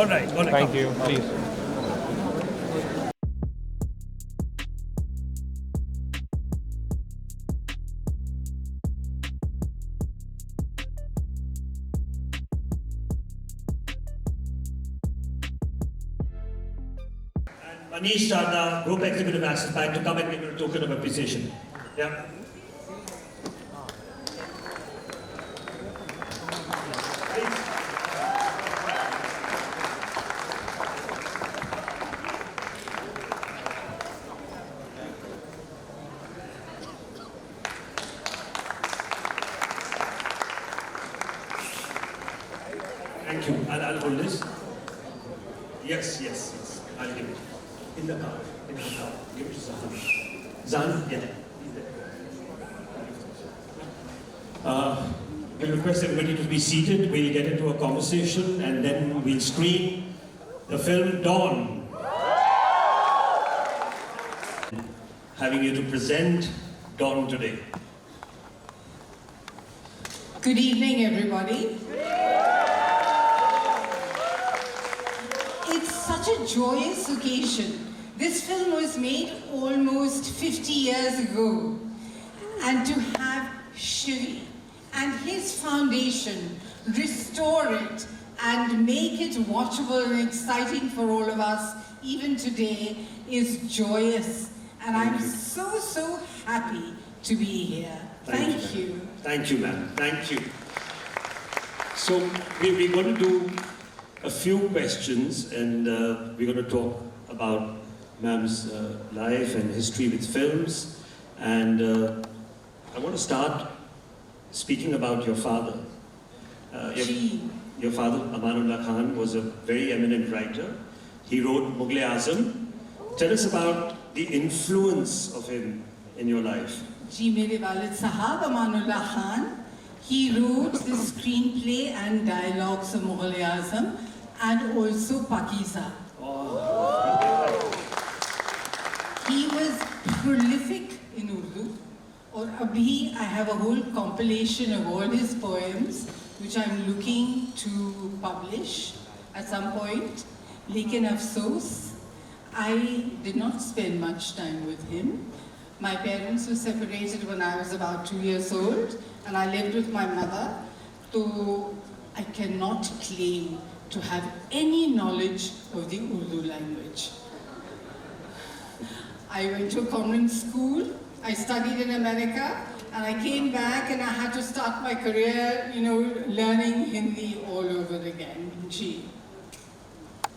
All right. Thank you. Please. Manish Adda, Group Executive Access Bank, to come and give a token of appreciation. Yeah. Thank you. I'll hold this. Yes. I'll give it. In the car. Give it to Zahan. Zahan, yeah. He's there. We'll request everybody to be seated. We'll get into a conversation and then we'll screen the film Dawn. Having you to present Dawn today. Good evening, everybody. It's such a joyous occasion. This film was made almost 50 years ago. And to have Shri and his foundation restore it and make it watchable and exciting for all of us, even today, is joyous. And I'm so happy to be here. Thank you. Thank you, ma'am. Thank you. So we're going to do a few questions, and we're going to talk about ma'am's life and history with films. And I want to start speaking about your father. Your father, Amanullah Khan, was a very eminent writer. He wrote Mughal-e-Azam. Tell us about the influence of him in your life. Ji, mere walid sahab, Amanullah Khan, he wrote the screenplay and dialogues of Mughal-e-Azam and also Pakiza. He was prolific in Urdu. Or abhi, I have a whole compilation of all his poems, which I'm looking to publish at some point. Lekin afsos, I did not spend much time with him. My parents were separated when I was about 2 years old, and I lived with my mother. So I cannot claim to have any knowledge of the Urdu language. I went to a convent school. I studied in America, and I came back and I had to start my career, learning Hindi all over again. Gee.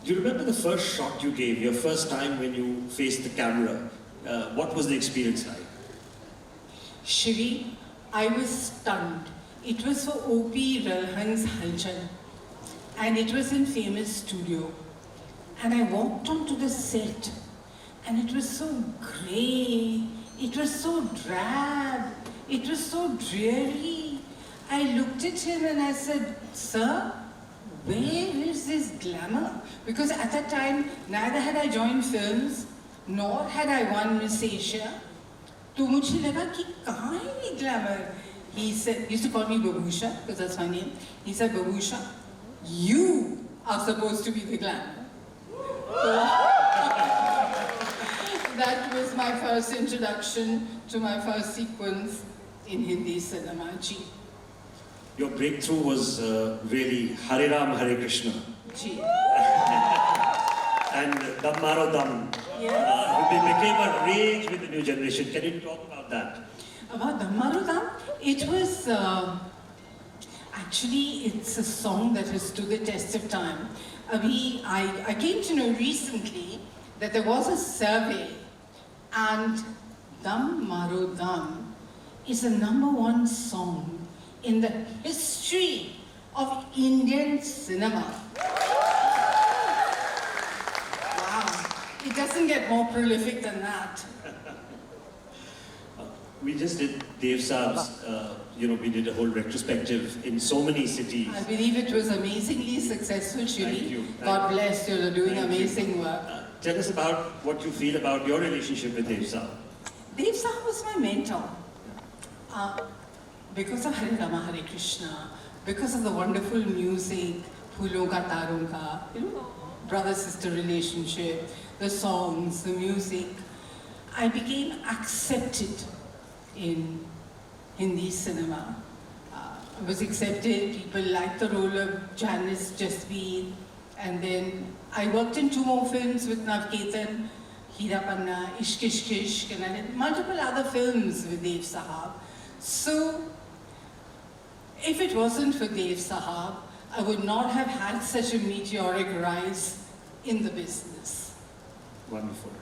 Do you remember the first shot you gave, your first time when you faced the camera? What was the experience like? Shri, I was stunned. It was for O.P. Ralhan's Halchal, and it was in famous studio. And I walked onto the set, and it was so grey, it was so drab, it was so dreary. I looked at him and I said, "Sir, where is this glamour?" Because at that time, neither had I joined films, nor had I won Miss Asia. So मुझे लगा कि कहाँ है ये glamour? He said, he used to call me Babusha, because that's my name. He said, "Babusha, you are supposed to be the glamour." That was my first introduction to my first sequence in Hindi cinema. Ji. Your breakthrough was really Hare Ram, Hare Krishna. Ji. And Dam Maro Dam. Yes. It became a rage with the new generation. Can you talk about that? About Dam Maro Dam, it was, actually it's a song that has stood the test of time. I came to know recently that there was a survey, and Dam Maro Dam is the #1 song in the history of Indian cinema. Wow, it doesn't get more prolific than that. We just did Dev Saab's, we did a whole retrospective in so many cities. I believe it was amazingly successful, Shri. Thank you. God bless you, you're doing amazing work. Tell us about what you feel about your relationship with Dev Saab. Dev Saab was my mentor. Because of Hare Rama, Hare Krishna, because of the wonderful music, Phoolon Ka Taron Ka, brother-sister relationship, the songs, the music. I became accepted in Hindi cinema. I was accepted, people liked the role of Janice Jasbir, and then I worked in 2 more films with Navketan, Hira Panna, Ishq Ishq Ishq, and I did multiple other films with Dev Sahab. So, if it wasn't for Dev Sahab, I would not have had such a meteoric rise in the business. Wonderful.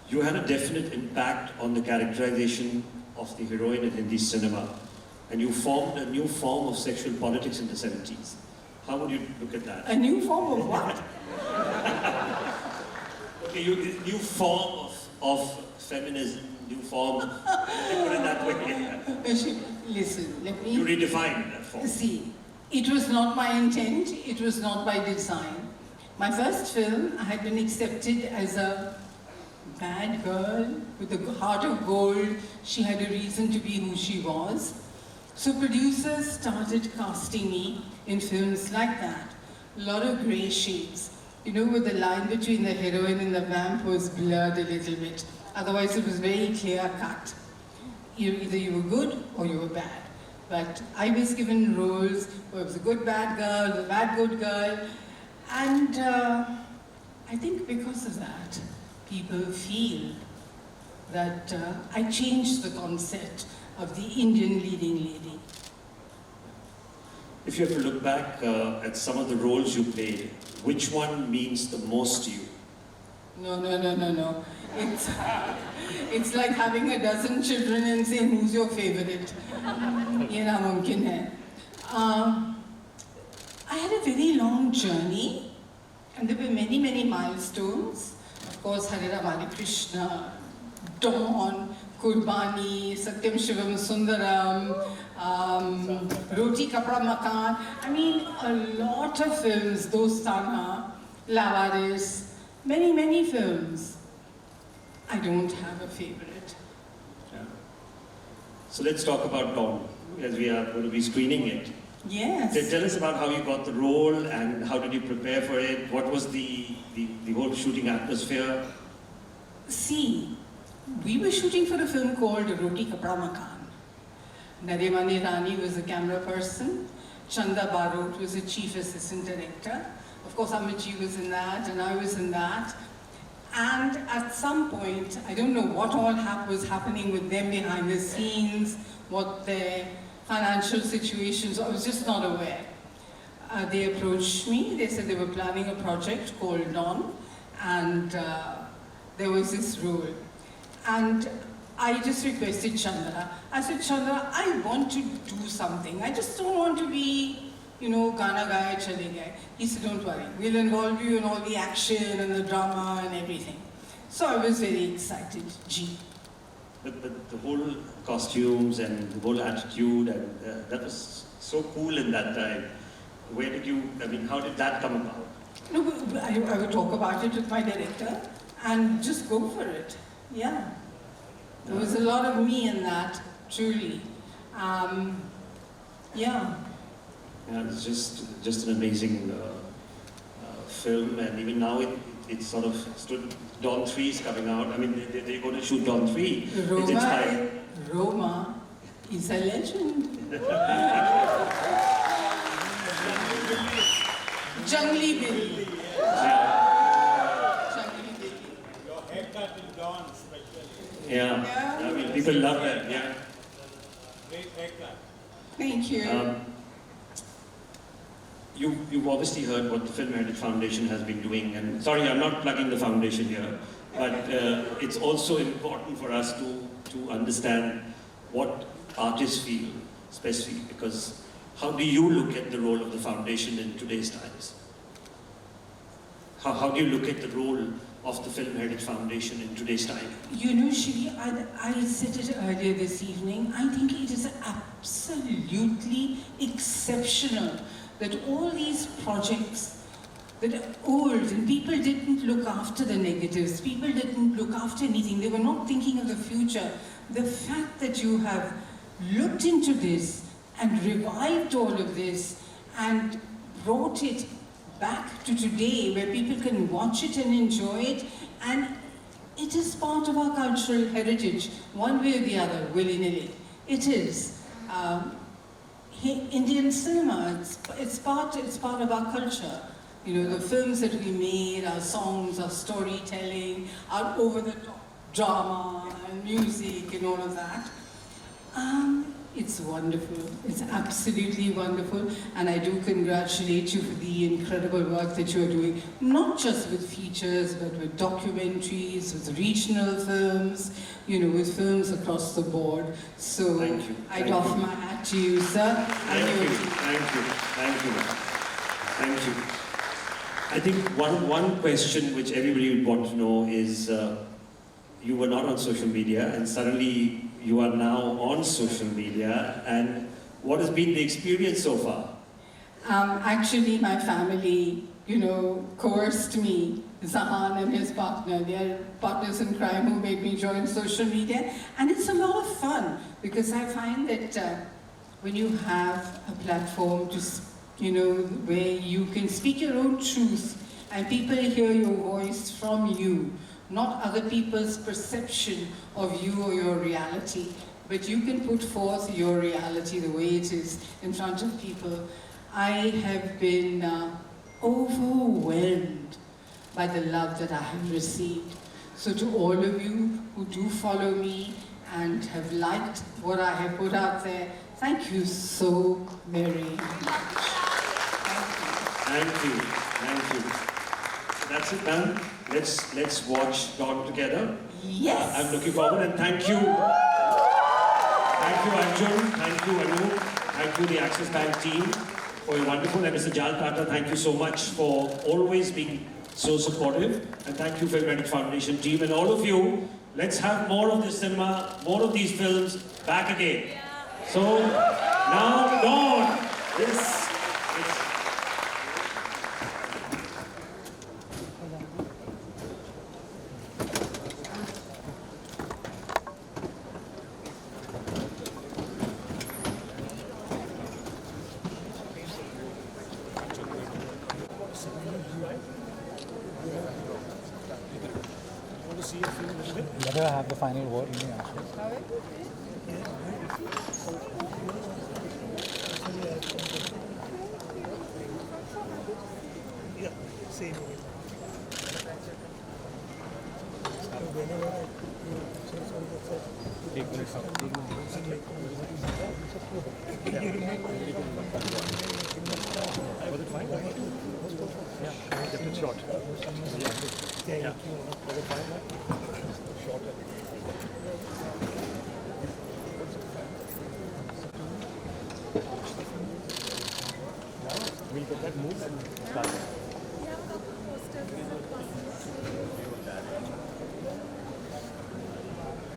You had a definite impact on the characterization of the heroine in Hindi cinema, and you formed a new form of sexual politics in the 70s. How would you look at that? A new form of what? Okay, new form of feminism, new form, put it that way. Listen, let me... You redefined that form. See, it was not my intent, it was not by design. My first film, I had been accepted as a bad girl with a heart of gold. She had a reason to be who she was. So producers started casting me in films like that. A lot of grey shades. Where the line between the heroine and the vamp was blurred a little bit. Otherwise it was very clear cut. Either you were good or you were bad. But I was given roles where it was a good bad girl, the bad good girl. And I think because of that, people feel that I changed the concept of the Indian leading lady. If you have to look back at some of the roles you played, which one means the most to you? No. It's like having a dozen children and saying, who's your favorite? Ye na mumkin hai. I had a very long journey, and there were many, many milestones. Of course, Hare Ram Hare Krishna, Dawn, Kurbani, Satyam Shivam Sundaram, Roti Kapra Makan. I mean, a lot of films, Dostana, Lavaris, many, many films. I don't have a favorite. Yeah. So let's talk about Dawn, as we are going to be screening it. Yes. Tell us about how you got the role and how did you prepare for it? What was the whole shooting atmosphere? See, we were shooting for a film called Roti Kapra Makan. Naremani Rani was the camera person. Chanda Barot was the chief assistant director. Of course, Amici was in that, and I was in that. And at some point, I don't know what all was happening with them behind the scenes, what their financial situations, I was just not aware. They approached me, they said they were planning a project called Dawn, and there was this role. And I just requested Chandra. I said, Chandra, I want to do something. I just don't want to be, Gana Gaya Chale Gaye. He said, don't worry, we'll involve you in all the action and the drama and everything. So I was very excited, But the whole costumes and the whole attitude, and that was so cool in that time. Where did you, how did that come about? No, I would talk about it with my director and just go for it. Yeah. There was a lot of me in that, truly. Yeah. Yeah, it's just an amazing film, and even now it's sort of stood. Dawn 3 is coming out. They're going to shoot Dawn 3. Roma is a legend. Jungly Billy. Jungly Billy. Your haircut in Dawn, especially. Yeah. People love that. Yeah. Great haircut. Thank you. You've obviously heard what the Film Heritage Foundation has been doing, and sorry, I'm not plugging the foundation here, but it's also important for us to understand what artists feel, especially because how do you look at the role of the foundation in today's times? How do you look at the role of the Film Heritage Foundation in today's time? Shri, I said it earlier this evening, I think it is absolutely exceptional that all these projects that are old and people didn't look after the negatives, people didn't look after anything, they were not thinking of the future. The fact that you have looked into this and revived all of this and brought it back to today where people can watch it and enjoy it, and it is part of our cultural heritage, one way or the other, willy-nilly. It is. Indian cinema, it's part of our culture. You know, the films that we made, our songs, our storytelling, our over-the-top drama and music and all of that. It's wonderful. It's absolutely wonderful. And I do congratulate you for the incredible work that you're doing, not just with features, but with documentaries, with regional films, you know, with films across the board. So Thank you. I doff my hat to you, sir. Thank you. I think one question which everybody would want to know is, you were not on social media and suddenly you are now on social media, and what has been the experience so far? Actually, my family, you know, coerced me, Zahan and his partner, they're partners in crime who made me join social media, and it's a lot of fun because I find that when you have a platform to, you know, where you can speak your own truth and people hear your voice from you, not other people's perception of you or your reality, but you can put forth your reality the way it is in front of people. I have been overwhelmed by the love that I have received. So to all of you who do follow me and have liked what I have put out there, thank you so very much. Thank you. That's it, man. Let's watch Dawn together. Yes. I'm looking forward, and thank you. Thank you, Arjun. Thank you, Anu. Thank you, the Access Bank team, for your wonderful. And Mr. Jal Tata, thank you so much for always being so supportive. And thank you for your Foundation team and all of you. Let's have more of this cinema, more of these films back again. So now, Dawn. Let her have the final word. Yeah, same. Was it fine? Yeah, kept it short. Yeah. Was it fine? Shorter. We'll get that move and start.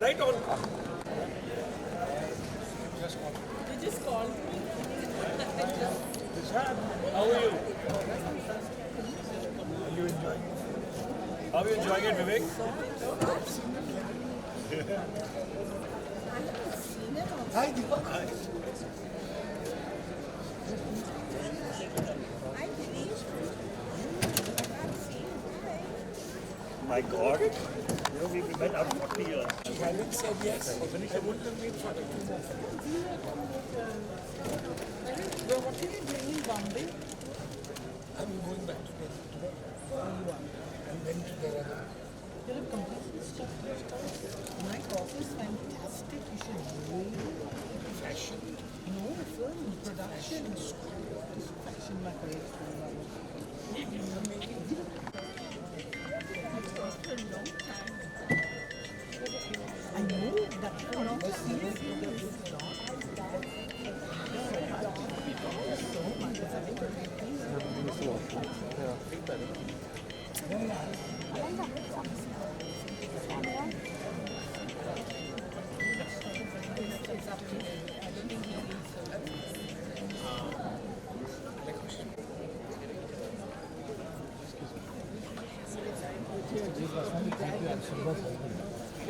Right on. You just called me. Zeenat, how are you? Are you enjoying it? How are you enjoying it, Vivek? Hi, Deepak. Hi. My God. You know, we've been met after 40 years. Khalid said yes. I wouldn't have made 42 more. Well, what are you doing in Bombay? I'm going back to Delhi today. And then to Dehradun. You're a completely stuffed restaurant. My coffee is fantastic. You should really Fashion. know the film production. Fashion, my career. After a long time. I know that one of the scenes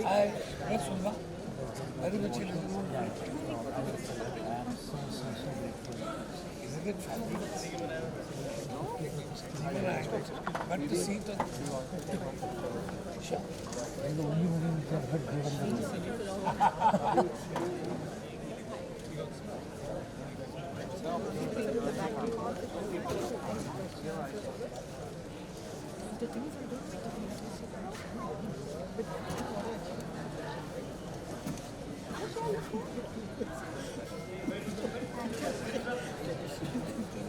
Hi, Sunga. Very much in Is it fabulous? cut the seat on I'm the only one in the head. the things I don't